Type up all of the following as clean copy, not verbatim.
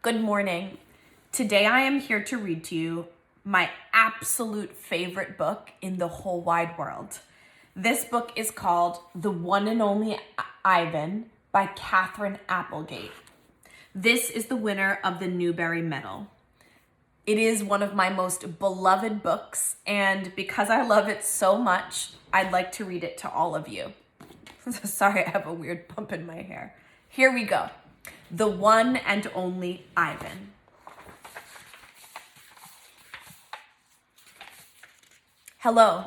Good morning. Today I am here to read to you my absolute favorite book in the whole wide world. This book is called The One and Only Ivan by Katherine Applegate. This is the winner of the Newbery Medal. It is one of my most beloved books, and because I love it so much, I'd like to read it to all of you. Sorry, I have a weird bump in my hair. Here we go. The One and Only Ivan. Hello,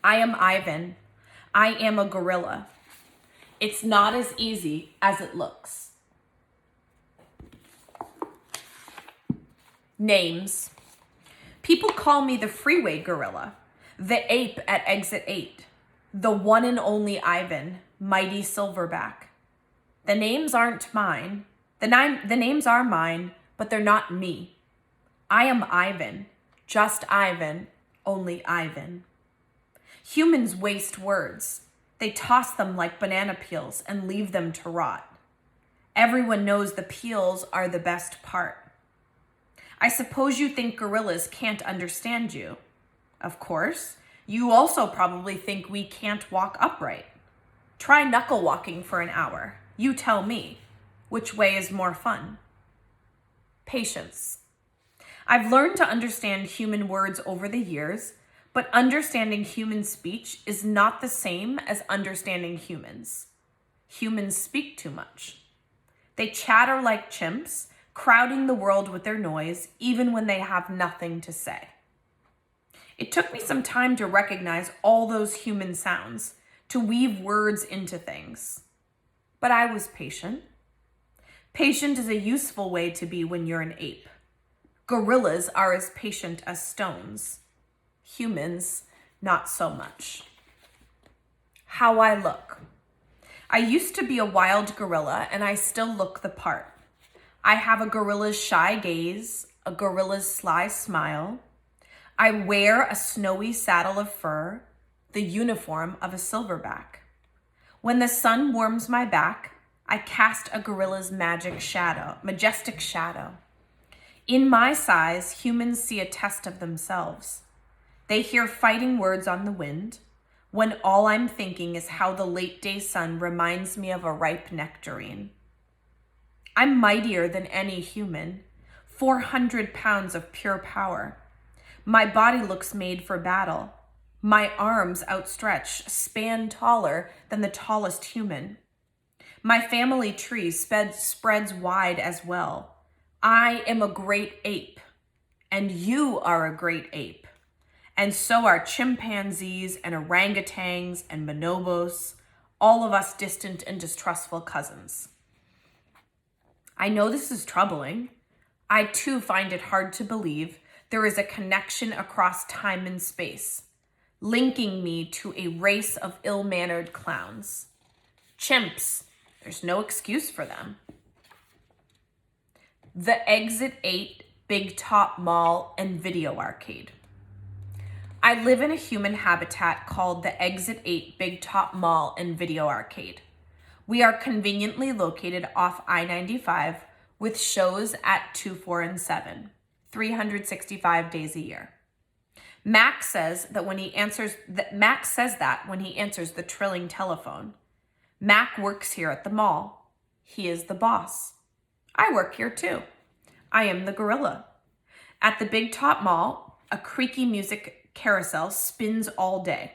I am Ivan. I am a gorilla. It's not as easy as it looks. Names. People call me the freeway gorilla, the ape at exit 8, the one and only Ivan, mighty silverback. The names aren't mine. The names are mine, but they're not me. I am Ivan, just Ivan, only Ivan. Humans waste words. They toss them like banana peels and leave them to rot. Everyone knows the peels are the best part. I suppose you think gorillas can't understand you. Of course, you also probably think we can't walk upright. Try knuckle walking for an hour. You tell me, which way is more fun? Patience. I've learned to understand human words over the years, but understanding human speech is not the same as understanding humans. Humans speak too much. They chatter like chimps, crowding the world with their noise, even when they have nothing to say. It took me some time to recognize all those human sounds, to weave words into things. But I was patient. Patient is a useful way to be when you're an ape. Gorillas are as patient as stones. Humans, not so much. How I look. I used to be a wild gorilla, and I still look the part. I have a gorilla's shy gaze, a gorilla's sly smile. I wear a snowy saddle of fur, the uniform of a silverback. When the sun warms my back, I cast a gorilla's majestic shadow. In my size, humans see a test of themselves. They hear fighting words on the wind, when all I'm thinking is how the late day sun reminds me of a ripe nectarine. I'm mightier than any human, 400 pounds of pure power. My body looks made for battle. My arms outstretched, span taller than the tallest human. My family tree spreads wide as well. I am a great ape, and you are a great ape. And so are chimpanzees and orangutans and bonobos, all of us distant and distrustful cousins. I know this is troubling. I too find it hard to believe there is a connection across time and space, linking me to a race of ill-mannered clowns. Chimps, there's no excuse for them. The Exit 8 Big Top Mall and Video Arcade. I live in a human habitat called the Exit 8 Big Top Mall and Video Arcade. We are conveniently located off I-95 with shows at 2, 4, and 7, 365 days a year. Max says that when he answers the trilling telephone. Mac works here at the mall. He is the boss. I work here too. I am the gorilla. At the Big Top Mall, a creaky music carousel spins all day,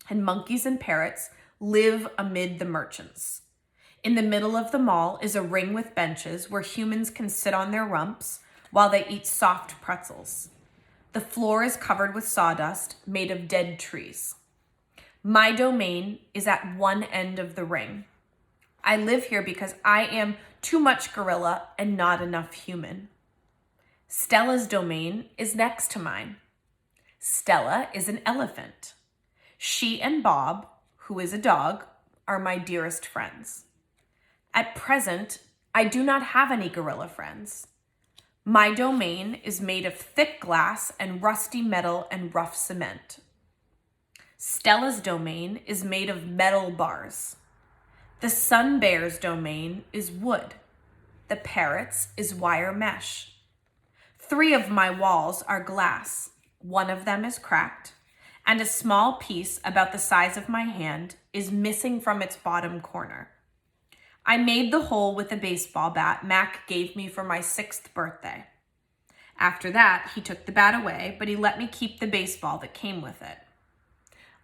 and monkeys and parrots live amid the merchants. In the middle of the mall is a ring with benches where humans can sit on their rumps while they eat soft pretzels. The floor is covered with sawdust made of dead trees. My domain is at one end of the ring. I live here because I am too much gorilla and not enough human. Stella's domain is next to mine. Stella is an elephant. She and Bob, who is a dog, are my dearest friends. At present, I do not have any gorilla friends. My domain is made of thick glass and rusty metal and rough cement. Stella's domain is made of metal bars. The sun bear's domain is wood. the parrots is wire mesh. 3 of my walls are glass. 1 of them is cracked, and a small piece about the size of my hand is missing from its bottom corner. I made the hole with a baseball bat Mac gave me for my 6th birthday. After that, he took the bat away, but he let me keep the baseball that came with it.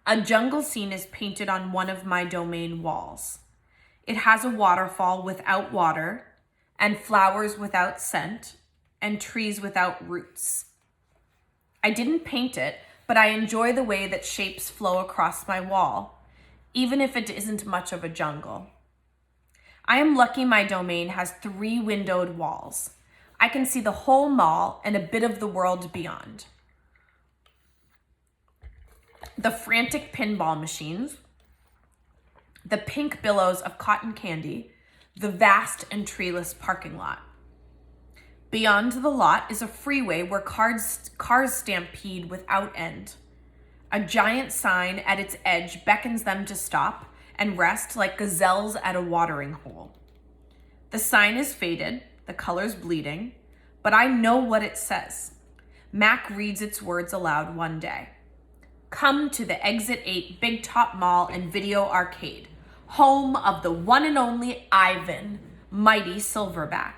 A jungle scene is painted on one of my domain walls. It has a waterfall without water, and flowers without scent, and trees without roots. I didn't paint it, but I enjoy the way that shapes flow across my wall, even if it isn't much of a jungle. I am lucky my domain has 3 windowed walls. I can see the whole mall and a bit of the world beyond. The frantic pinball machines, the pink billows of cotton candy, the vast and treeless parking lot. Beyond the lot is a freeway where cars stampede without end. A giant sign at its edge beckons them to stop and rest like gazelles at a watering hole. The sign is faded, the colors bleeding, but I know what it says. Mac reads its words aloud one day. Come to the Exit 8 Big Top Mall and Video Arcade, home of the one and only Ivan, mighty Silverback.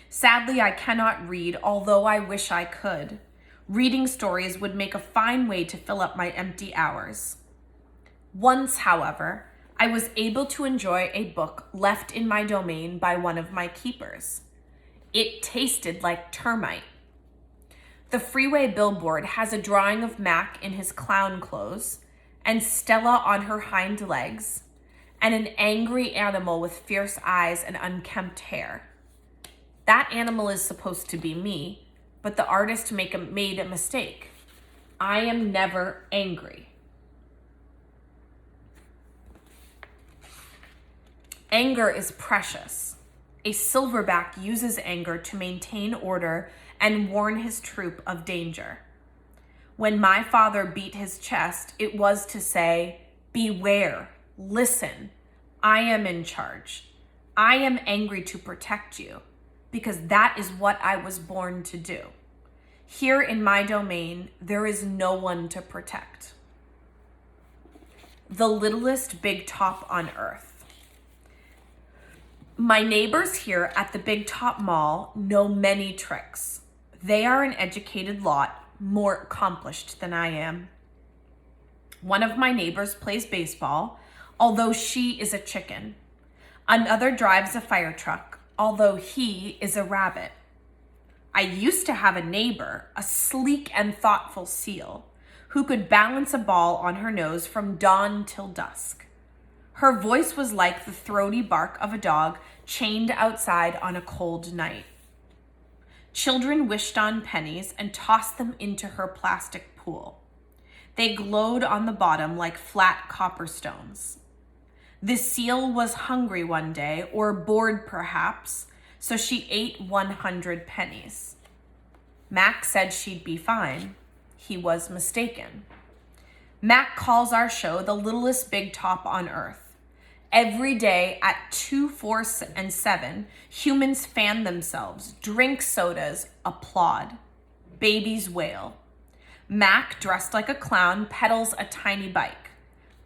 Sadly, I cannot read, although I wish I could. Reading stories would make a fine way to fill up my empty hours. Once, however, I was able to enjoy a book left in my domain by one of my keepers. It tasted like termite. The freeway billboard has a drawing of Mac in his clown clothes, and Stella on her hind legs, and an angry animal with fierce eyes and unkempt hair. That animal is supposed to be me, but the artist made a mistake. I am never angry. Anger is precious. A silverback uses anger to maintain order and warn his troop of danger. When my father beat his chest, it was to say, beware, listen, I am in charge. I am angry to protect you, because that is what I was born to do. Here in my domain, there is no one to protect. The littlest big top on earth. My neighbors here at the Big Top Mall know many tricks. They are an educated lot, more accomplished than I am. One of my neighbors plays baseball, although she is a chicken. Another drives a fire truck, although he is a rabbit. I used to have a neighbor, a sleek and thoughtful seal, who could balance a ball on her nose from dawn till dusk. Her voice was like the throaty bark of a dog chained outside on a cold night. Children wished on pennies and tossed them into her plastic pool. They glowed on the bottom like flat copper stones. The seal was hungry one day, or bored perhaps, so she ate 100 pennies. Mac said she'd be fine. He was mistaken. Mac calls our show the littlest big top on earth. Every day at 2, 4, and 7, humans fan themselves, drink sodas, applaud. Babies wail. Mac, dressed like a clown, pedals a tiny bike.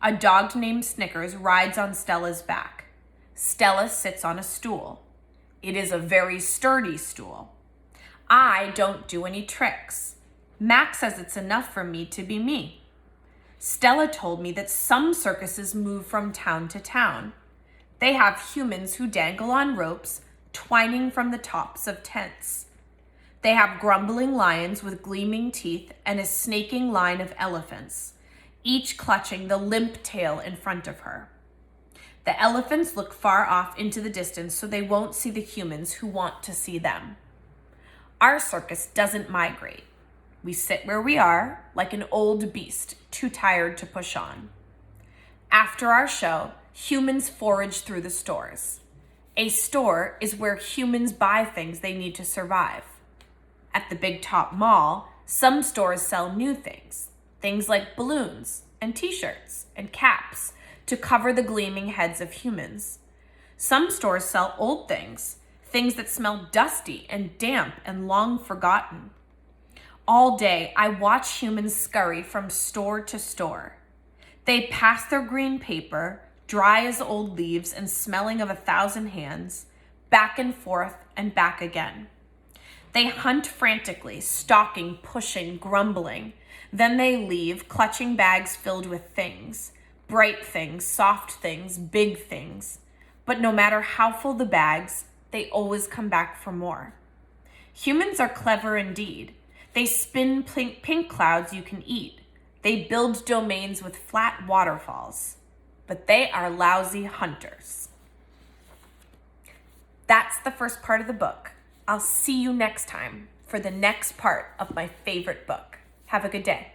A dog named Snickers rides on Stella's back. Stella sits on a stool. It is a very sturdy stool. I don't do any tricks. Mac says it's enough for me to be me. Stella told me that some circuses move from town to town. They have humans who dangle on ropes, twining from the tops of tents. They have grumbling lions with gleaming teeth and a snaking line of elephants, each clutching the limp tail in front of her. The elephants look far off into the distance so they won't see the humans who want to see them. Our circus doesn't migrate. We sit where we are, like an old beast, too tired to push on. After our show, humans forage through the stores. A store is where humans buy things they need to survive. At the Big Top Mall, some stores sell new things like balloons and t-shirts and caps to cover the gleaming heads of humans. Some stores sell old things things that smell dusty and damp and long forgotten. All day, I watch humans scurry from store to store. They pass their green paper, dry as old leaves and smelling of 1,000 hands, back and forth and back again. They hunt frantically, stalking, pushing, grumbling. Then they leave, clutching bags filled with things, bright things, soft things, big things. But no matter how full the bags, they always come back for more. Humans are clever indeed. They spin pink clouds you can eat. They build domains with flat waterfalls. But they are lousy hunters. That's the first part of the book. I'll see you next time for the next part of my favorite book. Have a good day.